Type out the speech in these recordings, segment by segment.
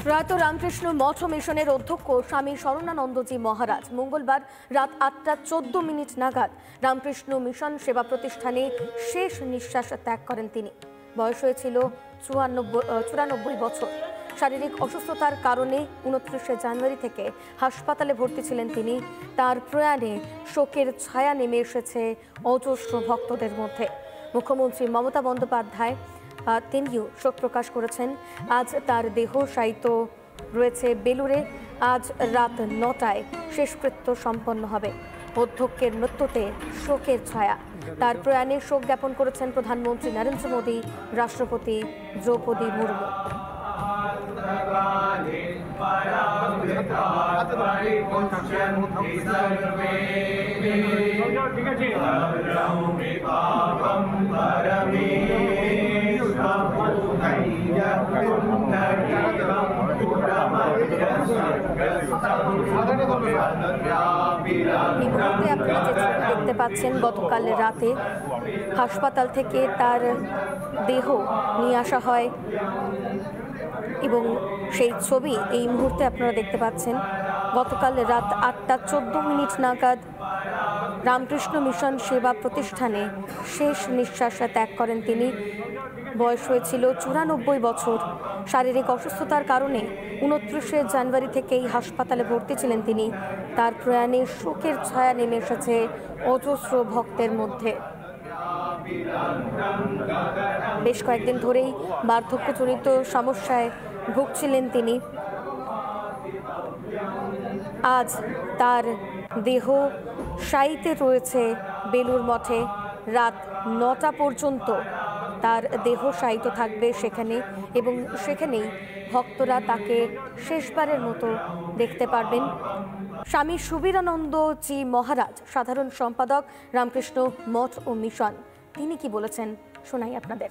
প্রয়াত রামকৃষ্ণ মঠ মিশনের অধ্যক্ষ স্বামী শরণানন্দজি মহারাজ মঙ্গলবার রাত 8:14 নাগাদ রামকৃষ্ণ মিশন সেবা প্রতিষ্ঠানে শেষ নিঃশ্বাস ত্যাগ করেন তিনি। বয়স হয়েছিল 94 বছর। শারীরিক অসুস্থতার কারণে 29 জানুয়ারি থেকে হাসপাতালে ভর্তি ছিলেন তিনি। তার প্রয়াণে শোকের ছায়া নেমে এসেছে অজস্র ভক্তদের মধ্যে। মুখ্যমন্ত্রী মমতা বন্দ্যোপাধ্যায় তিনিও শোক প্রকাশ করেছেন। আজ তার দেহ শায়িত রয়েছে বেলুরে। আজ রাত 9টায় শেষকৃত্য সম্পন্ন হবে। অধ্যক্ষের মৃত্যুতে শোকের ছায়া। তার প্রয়াণে শোক জ্ঞাপন করেছেন প্রধানমন্ত্রী নরেন্দ্র মোদী, রাষ্ট্রপতি দ্রৌপদী মুর্মু। দেখতে পাচ্ছেন গতকাল রাতে হাসপাতাল থেকে তার দেহ নিয়ে আসা হয় এবং সেই ছবি এই মুহূর্তে আপনারা দেখতে পাচ্ছেন। গতকাল রাত 8:14 নাগাদ রামকৃষ্ণ মিশন সেবা প্রতিষ্ঠানে শেষ নিঃশ্বাস ত্যাগ করেন তিনি। বয়স হয়েছিল 94 বছর। শারীরিক অসুস্থতার কারণে 29 জানুয়ারি থেকেই হাসপাতালে ভর্তি ছিলেন তিনি। তার প্রয়াণে শোকের ছায়া নেমে এসেছে অজস্র ভক্তের মধ্যে। বেশ কয়েকদিন ধরেই বার্ধক্যজনিত সমস্যায় ভুগছিলেন তিনি। আজ তার দেহ শায়িতে রয়েছে বেলুর মঠে। রাত 9টা পর্যন্ত তার দেহ শায়িত থাকবে সেখানে এবং সেখানেই ভক্তরা তাকে শেষবারের মতো দেখতে পারবেন। স্বামী সুবীরানন্দজি মহারাজ সাধারণ সম্পাদক রামকৃষ্ণ মঠ ও মিশন, তিনি কি বলেছেন শোনাই আপনাদের।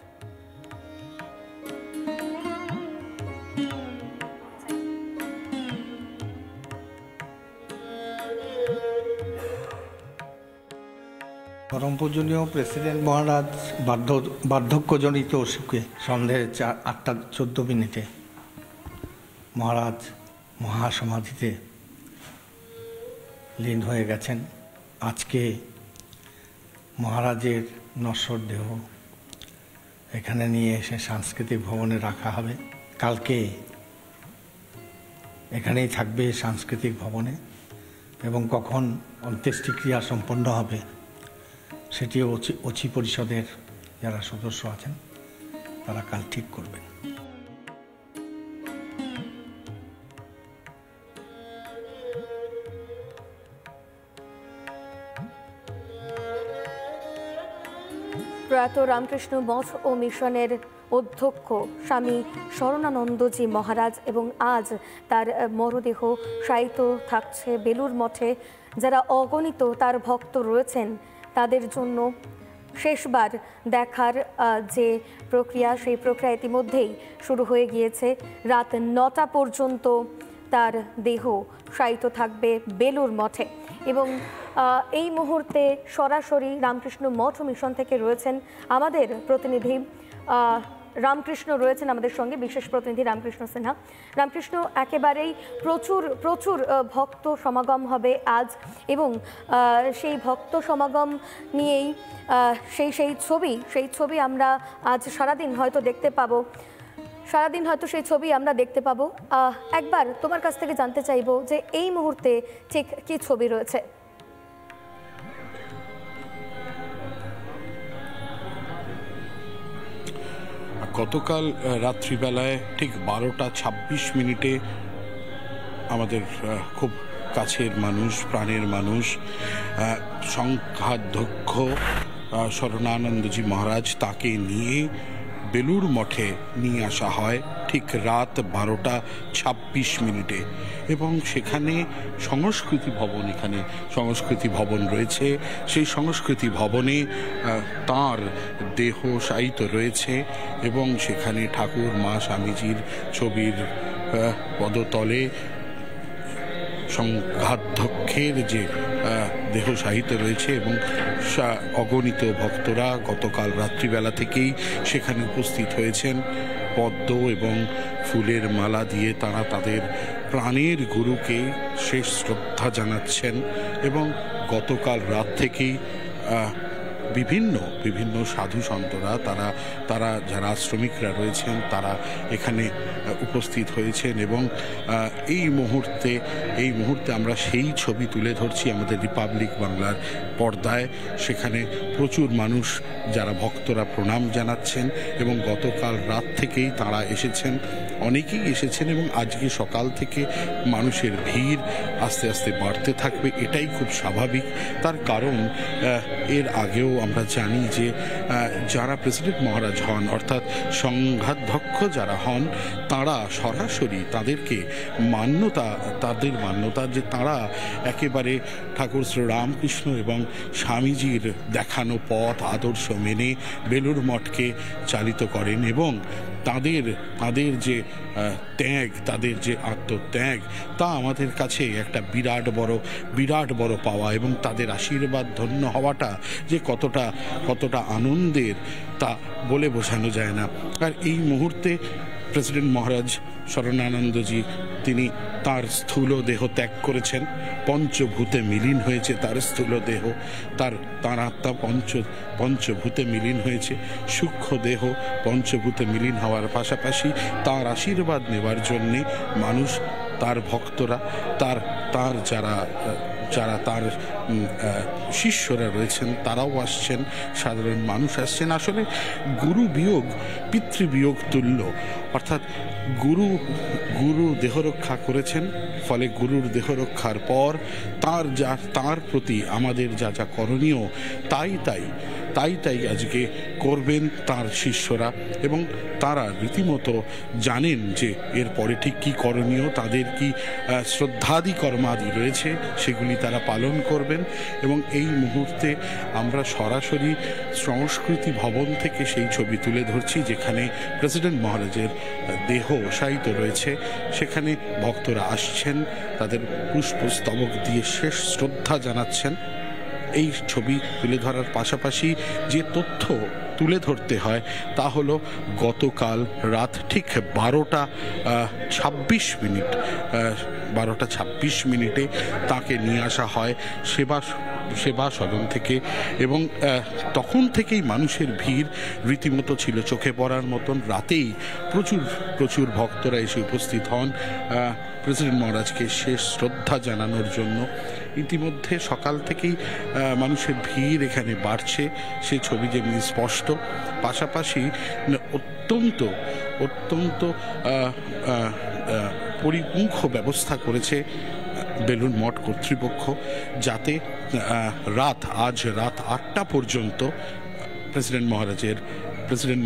পরম পূজনীয় প্রেসিডেন্ট মহারাজ বার্ধক্যজনিত অসুখে সন্ধ্যে 8:14 মহারাজ মহাসমাধিতে লীন হয়ে গেছেন। আজকে মহারাজের নশ্বর দেহ এখানে নিয়ে এসে সাংস্কৃতিক ভবনে রাখা হবে। কালকে এখানেই থাকবে সাংস্কৃতিক ভবনে এবং কখন অন্ত্যেষ্টিক্রিয়া সম্পন্ন হবে সেটিও অচি পরিষদের যারা সদস্য আছেন তারা কাল ঠিক করবেন। প্রয়াত রামকৃষ্ণ মঠ ও মিশনের অধ্যক্ষ স্বামী শরণানন্দজি মহারাজ এবং আজ তার মরদেহ শায়িত থাকছে বেলুর মঠে। যারা অগণিত তার ভক্ত রয়েছেন তাদের জন্য শেষবার দেখার যে প্রক্রিয়া, সেই প্রক্রিয়া ইতিমধ্যেই শুরু হয়ে গিয়েছে। রাত 9টা পর্যন্ত তার দেহ শায়িত থাকবে বেলুর মঠে এবং এই মুহূর্তে সরাসরি রামকৃষ্ণ মঠ ও মিশন থেকে রয়েছেন আমাদের প্রতিনিধি রামকৃষ্ণ রয়েছেন আমাদের সঙ্গে, বিশেষ প্রতিনিধি রামকৃষ্ণ সিনহা। রামকৃষ্ণ, একেবারেই প্রচুর ভক্ত সমাগম হবে আজ এবং সেই ভক্ত সমাগম নিয়েই সেই ছবি আমরা আজ সারাদিন হয়তো দেখতে পাবো। সেই ছবি আমরা দেখতে পাবো। একবার তোমার কাছ থেকে জানতে চাইবো যে এই মুহূর্তে ঠিক কি ছবি রয়েছে। গতকাল রাত্রিবেলায় ঠিক 12:26 আমাদের খুব কাছের মানুষ, প্রাণের মানুষ, সংঘাধ্যক্ষ শরণানন্দজি মহারাজ, তাকে নিয়ে বেলুর মঠে নিয়ে আসা হয় ঠিক রাত 12:26 এবং সেখানে সংস্কৃতি ভবন রয়েছে। সেই সংস্কৃতি ভবনে তাঁর দেহ শায়িত রয়েছে এবং সেখানে ঠাকুর মা স্বামীজির ছবির পদতলে সংঘাধ্যক্ষের যে দেহ শায়িত রয়েছে এবং অগণিত ভক্তরা গতকাল রাত্রিবেলা থেকেই সেখানে উপস্থিত হয়েছেন। পদ্ম এবং ফুলের মালা দিয়ে তারা তাদের প্রাণের গুরুকে শেষ শ্রদ্ধা জানাচ্ছেন। এবং গতকাল রাত থেকেই বিভিন্ন সাধু সন্তরা তারা যারা শ্রমিকরা রয়েছেন তারা এখানে উপস্থিত হয়েছেন। এবং এই মুহূর্তে আমরা সেই ছবি তুলে ধরছি আমাদের রিপাবলিক বাংলার পর্দায়। সেখানে প্রচুর মানুষ যারা ভক্তরা প্রণাম জানাচ্ছেন এবং গতকাল রাত থেকেই তারা এসেছেন, অনেকেই এসেছেন এবং আজকে সকাল থেকে মানুষের ভিড় আস্তে আস্তে বাড়তে থাকবে, এটাই খুব স্বাভাবিক। তার কারণ এর আগেও আমরা জানি যে যারা প্রেসিডেন্ট মহারাজ হন অর্থাৎ সংঘাধ্যক্ষ যারা হন তারা সরাসরি তাদের মান্যতা যে তারা একেবারে ঠাকুর শ্রী রামকৃষ্ণ এবং স্বামীজির দেখানো পথ আদর্শ মেনে বেলুড় মঠকে চালিত করেন এবং তাদের যে ত্যাগ, তাদের যে আত্মত্যাগ, তা আমাদের কাছে একটা বিরাট বড় পাওয়া। এবং তাদের আশীর্বাদ ধন্য হওয়াটা যে কতটা আনন্দের তা বলে বোঝানো যায় না। আর এই মুহূর্তে প্রেসিডেন্ট মহারাজ শরণানন্দজি তিনি তার স্থূল দেহ ত্যাগ করেছেন, পঞ্চভূতে মিলিন হয়েছে তার স্থূল দেহ, তার আত্মা পঞ্চভূতে মিলিন হয়েছে। সূক্ষ্ম দেহ পঞ্চভূতে মিলিন হওয়ার পাশাপাশি তার আশীর্বাদ নেবার জন্যে মানুষ, তার ভক্তরা, তার যারা তার শিষ্যরা রয়েছেন তারাও আসছেন, সাধারণ মানুষ আসছেন। আসলে গুরু বিয়োগ পিতৃবিয়োগ তুল্য, অর্থাৎ গুরু দেহরক্ষা করেছেন, ফলে গুরুর দেহরক্ষার পর তার প্রতি আমাদের যা করণীয় তাই আজকে করবেন তার শিষ্যরা। এবং তারা রীতিমতো জানেন যে এরপরে ঠিক কী করণীয়, তাদের কি শ্রদ্ধাদি কর্মাদি রয়েছে সেগুলি তারা পালন করবেন। এবং এই মুহূর্তে আমরা সরাসরি সংস্কৃতি ভবন থেকে সেই ছবি তুলে ধরছি যেখানে প্রেসিডেন্ট মহারাজের দেহ শায়িত রয়েছে। সেখানে ভক্তরা আসছেন, তাদের পুষ্পস্তবক দিয়ে শেষ শ্রদ্ধা জানাচ্ছেন। এই ছবি তুলে ধরার পাশাপাশি যে তথ্য তুলে ধরতে হয় তা হলো গতকাল রাত ঠিক 12টা 26 মিনিটে তাকে নিয়ে আসা হয় সেবা সদন থেকে। এবং তখন থেকেই মানুষের ভিড় রীতিমতো ছিল চোখে পড়ার মতন। রাতেই প্রচুর ভক্তরা এসে উপস্থিত হন প্রেসিডেন্ট মহারাজকে শেষ শ্রদ্ধা জানানোর জন্য। ইতিমধ্যে সকাল থেকেই মানুষের ভিড় এখানে বাড়ছে, সেই ছবি যেমনি স্পষ্ট। পাশাপাশি অত্যন্ত পরিপুঙ্খ ব্যবস্থা করেছে বেলুড় মঠ কর্তৃপক্ষ, যাতে আজ রাত 8টা পর্যন্ত প্রেসিডেন্ট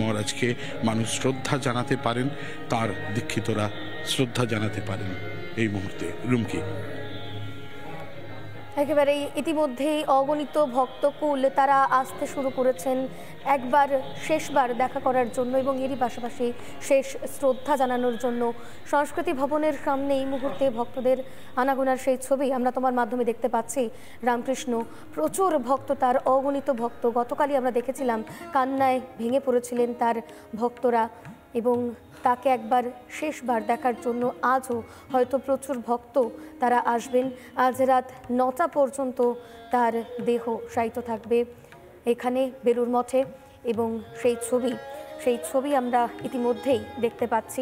মহারাজকে মানুষ শ্রদ্ধা জানাতে পারেন, তার দীক্ষিতরা শ্রদ্ধা জানাতে পারেন। এই মুহূর্তে রুমকি একেবারেই ইতিমধ্যেই অগণিত ভক্তকুল তারা আসতে শুরু করেছেন শেষবার দেখা করার জন্য এবং এরই পাশাপাশি শেষ শ্রদ্ধা জানানোর জন্য। সংস্কৃতি ভবনের সামনে এই মুহূর্তে ভক্তদের আনাগোনার সেই ছবি আমরা তোমার মাধ্যমে দেখতে পাচ্ছি। রামকৃষ্ণ প্রচুর ভক্ত, তার অগণিত ভক্ত। গতকালই আমরা দেখেছিলাম কান্নায় ভেঙে পড়েছিলেন তার ভক্তরা এবং তাকে শেষবার দেখার জন্য আজও হয়তো প্রচুর ভক্ত তারা আসবেন। আজ রাত 9টা পর্যন্ত তার দেহ শায়িত থাকবে এখানে বেলুড় মঠে এবং সেই ছবি আমরা ইতিমধ্যেই দেখতে পাচ্ছি।